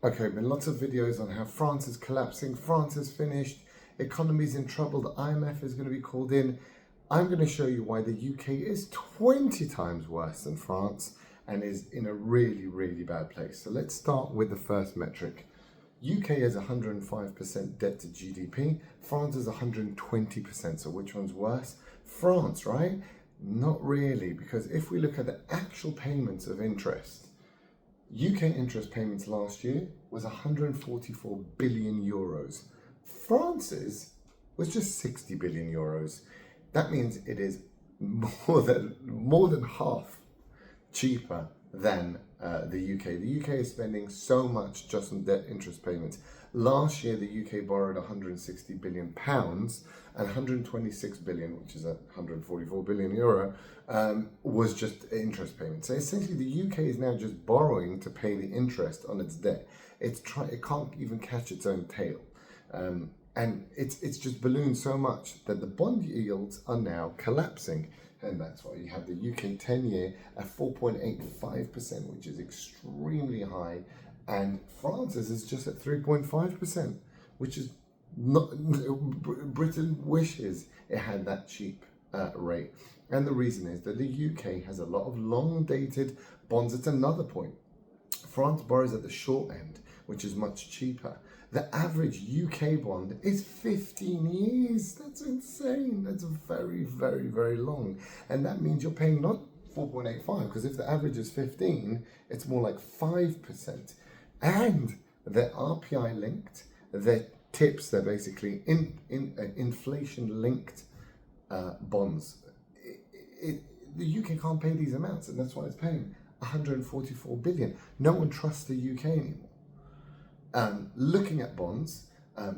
Okay, been lots of videos on how France is collapsing, France is finished, economy's in trouble, the IMF is going to be called in. I'm going to show you why the UK is 20 times worse than France and is in a really, really bad place. So let's start with the first metric. UK is 105% debt to GDP, France is 120%, so which one's worse? France, right? Not really, because if we look at the actual payments of interest, UK interest payments last year was 144 billion euros. France's was just 60 billion euros. That means it is more than half cheaper than the UK. The UK is spending so much just on debt interest payments. Last year, the UK borrowed 160 billion pounds and 126 billion, which is 144 billion euro, was just interest payments. So essentially, the UK is now just borrowing to pay the interest on its debt. It can't even catch its own tail. And it's just ballooned so much that the bond yields are now collapsing. And that's why you have the UK 10-year at 4.85%, which is extremely high. And France's is just at 3.5%, which is not, Britain wishes it had that cheap rate. And the reason is that the UK has a lot of long-dated bonds. It's another point. France borrows at the short end, which is much cheaper. The average UK bond is 15 years. That's insane. That's very, very, very long. And that means you're paying not 4.85, because if the average is 15, it's more like 5%. And they're RPI linked, they're TIPS, they're basically inflation linked bonds. The UK can't pay these amounts, and that's why it's paying 144 billion. No one trusts the UK anymore. Looking at bonds,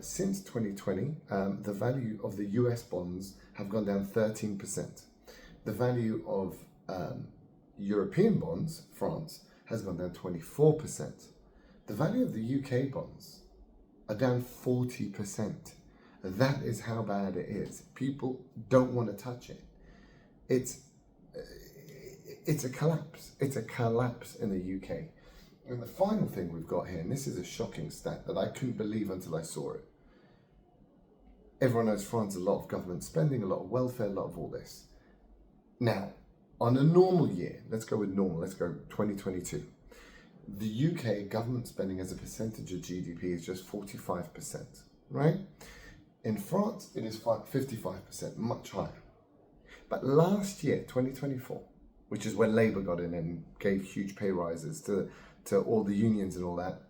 since 2020, the value of the US bonds have gone down 13%. The value of European bonds, France, has gone down 24%. The value of the UK bonds are down 40%. That is how bad it is. People don't want to touch it. It's a collapse. It's a collapse in the UK. And the final thing we've got here, and this is a shocking stat that I couldn't believe until I saw it. Everyone knows France, a lot of government spending, a lot of welfare, a lot of all this. Now, on a normal year, let's go with normal, let's go 2022. The UK government spending as a percentage of GDP is just 45%, right? In France, it is 55%, much higher. But last year, 2024, which is when Labour got in and gave huge pay rises to all the unions and all that,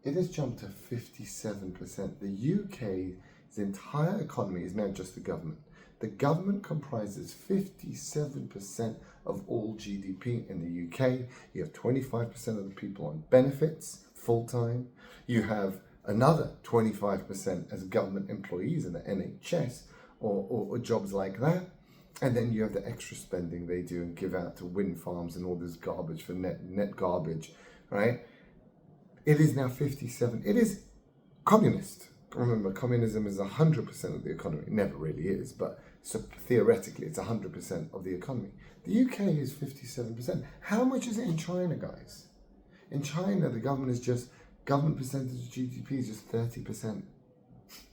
it has jumped to 57%. The UK's entire economy is now just the government. The government comprises 57% of all GDP in the UK. You have 25% of the people on benefits, full-time. You have another 25% as government employees in the NHS or jobs like that. And then you have the extra spending they do and give out to wind farms and all this garbage for net garbage, right? It is now 57. It is communist. Remember, communism is 100% of the economy. It never really is, but so theoretically, it's 100% of the economy. The UK is 57%. How much is it in China, guys? In China, the government percentage of GDP is just 30%.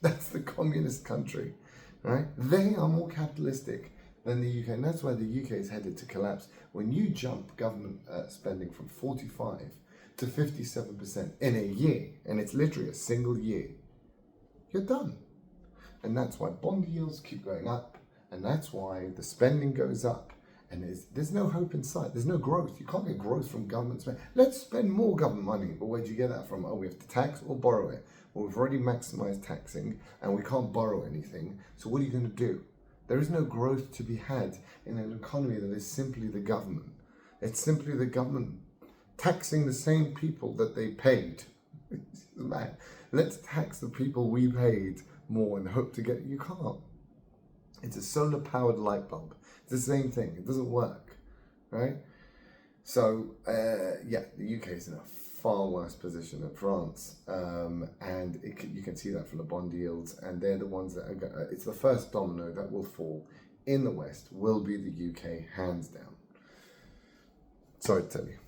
That's the communist country, right? They are more capitalistic than the UK, and that's why the UK is headed to collapse. When you jump government spending from 45 to 57% in a year, and it's literally a single year, you're done. And that's why bond yields keep going up, and that's why the spending goes up, and there's no hope in sight. There's no growth. You can't get growth from government spending. Let's spend more government money, but where do you get that from? Oh, we have to tax or borrow it. Well, we've already maximized taxing, and we can't borrow anything, so what are you going to do? There is no growth to be had in an economy that is simply the government. It's simply the government taxing the same people that they paid. Man, let's tax the people we paid more and hope to get. You can't. It's a solar powered light bulb. It's the same thing. It doesn't work, right? So yeah, the UK is in a far worse position than France, and you can see that from the bond yields, and they're the ones that are. It's the first domino that will fall in the West. Will be the UK, hands down. Sorry to tell you.